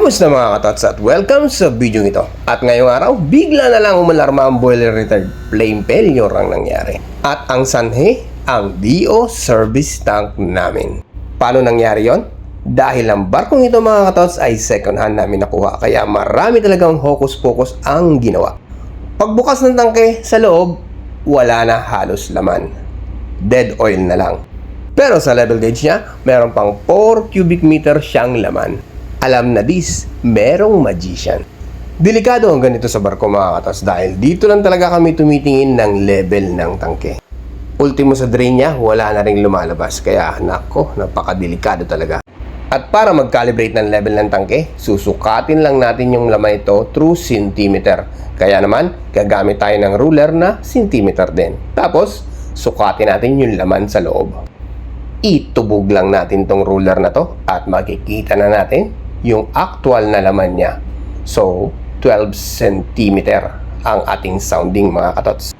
Kamusta mga katots at welcome sa video ito. At ngayong araw, bigla na lang umalarma ang boiler retard flame failure ang nangyari. At ang sanhi, ang DO service tank namin. Paano nangyari yon? Dahil ang barkong ito mga katots ay second hand namin nakuha, kaya marami talagang hocus-pocus ang ginawa. Pagbukas ng tangke sa loob, wala na halos laman. Dead oil na lang. Pero sa level gauge niya, meron pang 4 cubic meter siyang laman. Alam na this, merong magician. Delikado ang ganito sa barko mga katos dahil dito lang talaga kami tumitingin ng level ng tangke. Ultimo sa drain niya, wala na ring lumalabas. Kaya nako, napakadelikado talaga. At para mag-calibrate ng level ng tangke, susukatin lang natin yung laman ito through centimeter. Kaya naman, gagamit tayo ng ruler na centimeter din. Tapos, sukatin natin yung laman sa loob. Itubog lang natin tong ruler na to at makikita na natin yung actual na laman niya. So, 12 cm ang ating sounding mga katots.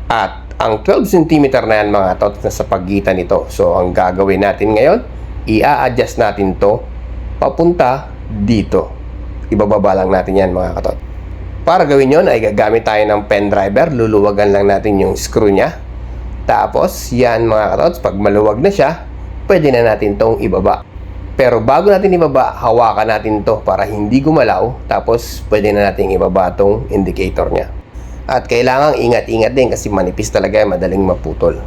At ang 12 cm na yan mga katots na sa pagitan nito. So, ang gagawin natin ngayon, i-a-adjust natin to papunta dito. Ibababa lang natin yan mga katots. Para gawin yon ay gagamit tayo ng pen driver. Luluwagan lang natin yung screw niya. Tapos, yan mga katots, pag maluwag na siya, pwede na natin tong ibaba. Pero bago natin ibaba, hawakan natin to para hindi gumalaw. Tapos, pwede na natin ibaba tong indicator niya. At kailangang ingat-ingat din kasi manipis talaga, madaling maputol.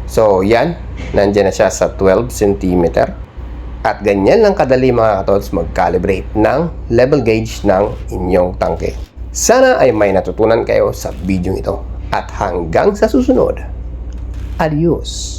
So, yan. Nandiyan na siya sa 12 cm. At ganyan lang kadali mga katots mag-calibrate ng level gauge ng inyong tangke. Sana ay may natutunan kayo sa video ito. At hanggang sa susunod. Adios!